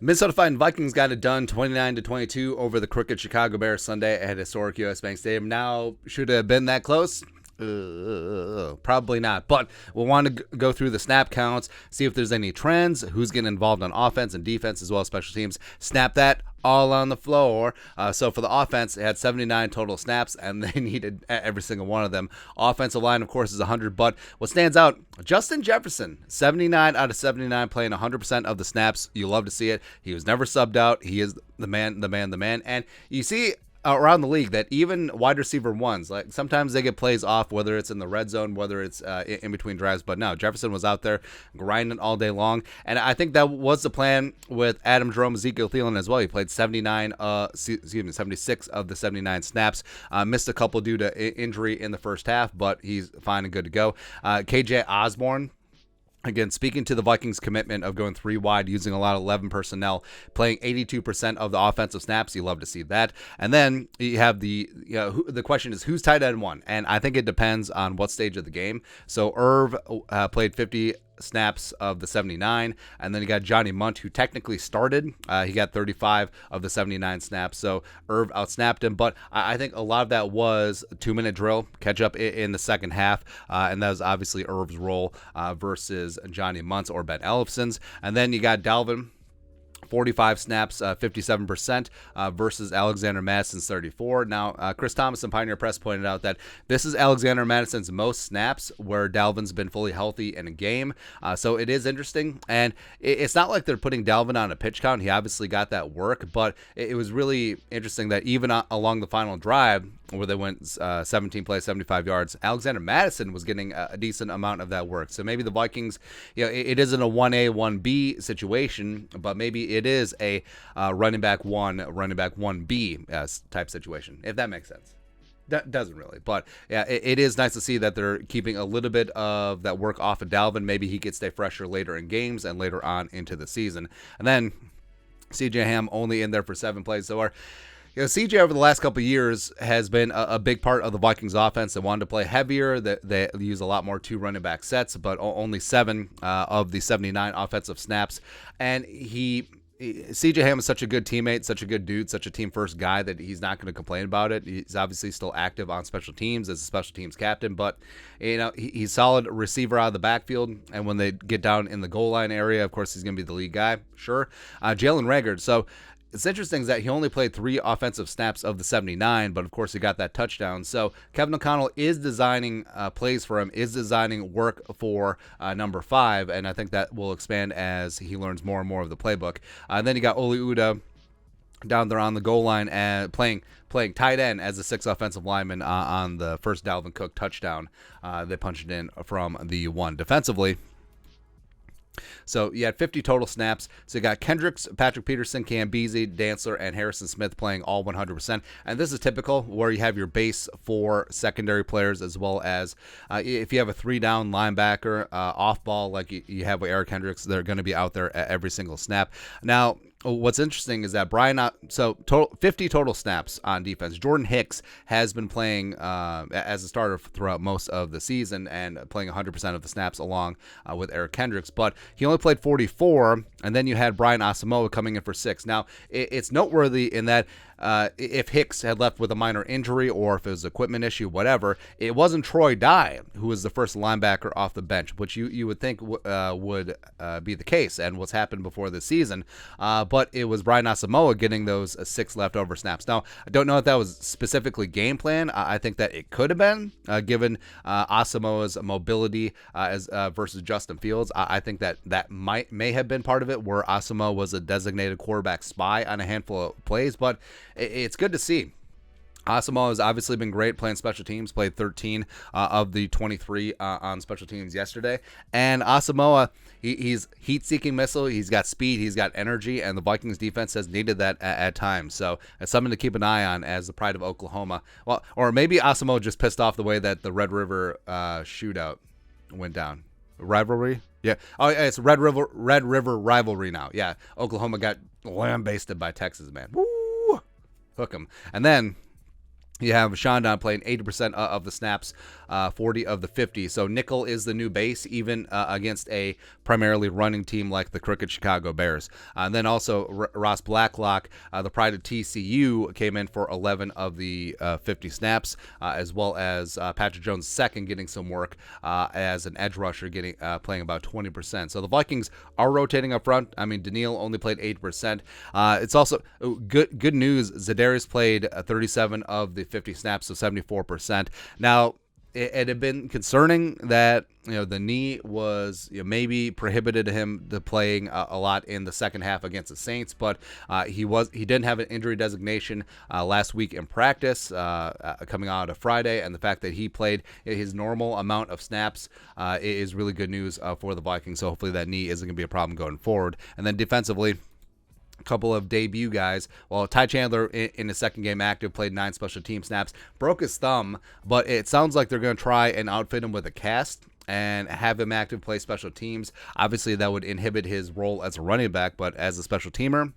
Minnesota Vikings got it done 29-22 over the crooked Chicago Bears Sunday at historic US Bank Stadium. Now, should it have been that close? Probably not, but we'll want to go through the snap counts, see if there's any trends, who's getting involved on offense and defense as well as special teams. Snap that all on the floor. So for the offense, it had 79 total snaps, and they needed every single one of them. Offensive line, of course, is 100, but what stands out, Justin Jefferson, 79 out of 79, playing 100% of the snaps. You love to see it. He was never subbed out. He is the man. And you see around the league that even wide receiver ones, like sometimes they get plays off, whether it's in the red zone, whether it's in between drives. But no, Jefferson was out there grinding all day long, and I think that was the plan with Adam Jerome, Ezekiel Thielen as well. He played 76 of the 79 snaps. Missed a couple due to injury in the first half, but he's fine and good to go. KJ Osborne, again, speaking to the Vikings' commitment of going 3 wide, using a lot of 11 personnel, playing 82% of the offensive snaps. You love to see that. And then you have the question is, who's tight end 1? And I think it depends on what stage of the game. So Irv played 50 snaps of the 79, and then you got Johnny Munt, who technically started. He got 35 of the 79 snaps, so Irv outsnapped him, but I think a lot of that was a 2-minute drill, catch up in the second half, and that was obviously Irv's role versus Johnny Munt's or Ben Ellefson's. And then you got Dalvin, 45 snaps, 57% versus Alexander Madison's 34. Now, Chris Thomas and Pioneer Press pointed out that this is Alexander Madison's most snaps where Dalvin's been fully healthy in a game. So it is interesting. And it's not like they're putting Dalvin on a pitch count. He obviously got that work, but it was really interesting that even along the final drive, where they went 17 plays, 75 yards, Alexander Madison was getting a decent amount of that work. So maybe the Vikings, it isn't a 1A, 1B situation, but maybe it is a running back 1, running back 1B type situation, if that makes sense. That doesn't really, but yeah, it is nice to see that they're keeping a little bit of that work off of Dalvin. Maybe he could stay fresher later in games and later on into the season. And then CJ Ham only in there for 7 plays. So CJ over the last couple of years has been a big part of the Vikings offense. They wanted to play heavier. They use a lot more 2 running back sets, but only 7 of the 79 offensive snaps. And CJ Ham is such a good teammate, such a good dude, such a team-first guy that he's not going to complain about it. He's obviously still active on special teams as a special teams captain, but he's solid receiver out of the backfield. And when they get down in the goal line area, of course, he's going to be the lead guy. Sure. Jalen Reagor. So it's interesting that he only played 3 offensive snaps of the 79, but of course he got that touchdown. So Kevin O'Connell is designing plays for him, is designing work for number 5, and I think that will expand as he learns more and more of the playbook. And then you got Oli Udoh down there on the goal line and playing tight end as a 6th offensive lineman on the first Dalvin Cook touchdown. They punched it in from the 1 defensively. So you had 50 total snaps. So you got Kendricks, Patrick Peterson, Cam Beasley, Dantzler, and Harrison Smith playing all 100%. And this is typical where you have your base 4 secondary players, as well as if you have a 3-down linebacker off ball like you have with Eric Kendricks, they're going to be out there at every single snap. Now, what's interesting is that 50 total snaps on defense. Jordan Hicks has been playing as a starter throughout most of the season and playing 100% of the snaps along with Eric Kendricks, but he only played 44, and then you had Brian Asamoah coming in for 6. Now, it's noteworthy in that if Hicks had left with a minor injury or if it was an equipment issue, whatever, it wasn't Troy Dye who was the first linebacker off the bench, which you would think would be the case and what's happened before this season. But it was Brian Asamoah getting those 6 leftover snaps. Now, I don't know if that was specifically game plan. I think that it could have been, given Asamoah's mobility versus Justin Fields. I think that may have been part of it, where Asamoah was a designated quarterback spy on a handful of plays, but it's good to see. Asamoah has obviously been great playing special teams, played 13 of the 23 on special teams yesterday. And Asamoah, he's heat-seeking missile. He's got speed. He's got energy. And the Vikings defense has needed that at times. So it's something to keep an eye on as the pride of Oklahoma. Well, or maybe Asamoah just pissed off the way that the Red River shootout went down. Rivalry? Yeah. Oh, it's Red River rivalry now. Yeah. Oklahoma got lambasted by Texas, man. Woo! Hook 'em. And then you have Shondon playing 80% of the snaps 40 of the 50. So nickel is the new base, even against a primarily running team like the Crooked Chicago Bears. And then also Ross Blacklock, the pride of TCU, came in for 11 of the 50 snaps, as well as Patrick Jones II getting some work as an edge rusher, playing about 20%. So the Vikings are rotating up front. I mean, Daniil only played 8%. It's also good news. Zadarius played 37 of the 50 snaps, so 74%. Now, it had been concerning that the knee was maybe prohibited him to playing a lot in the second half against the Saints, but he didn't have an injury designation last week in practice coming out of Friday, and the fact that he played his normal amount of snaps is really good news for the Vikings. So hopefully that knee isn't going to be a problem going forward. And then defensively, couple of debut guys. Well, Ty Chandler in his second game active played 9 special team snaps, broke his thumb, but it sounds like they're going to try and outfit him with a cast and have him active play special teams. Obviously, that would inhibit his role as a running back, but as a special teamer,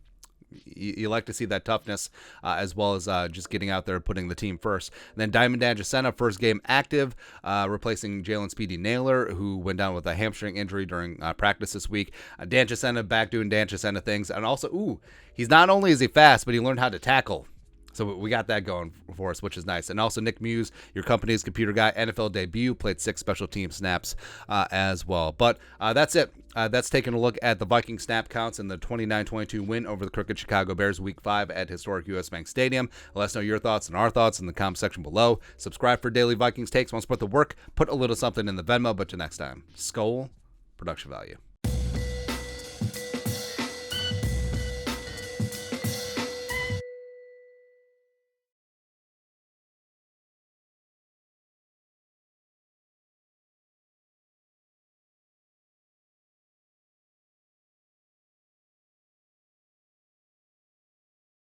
you like to see that toughness as well as just getting out there and putting the team first. And then Diamond Dan Jacena, first game active, replacing Jalen Speedy Naylor, who went down with a hamstring injury during practice this week. Dan Jacena back doing Dan Jacena things. And also, he's not only is he fast, but he learned how to tackle. So we got that going for us, which is nice. And also Nick Muse, your company's computer guy, NFL debut, played 6 special team snaps as well. But that's it. That's taking a look at the Viking snap counts in the 29-22 win over the Crooked Chicago Bears Week 5 at historic US Bank Stadium. Let us know your thoughts and our thoughts in the comment section below. Subscribe for daily Vikings takes. Want to support the work? Put a little something in the Venmo. But till next time, Skol, production value.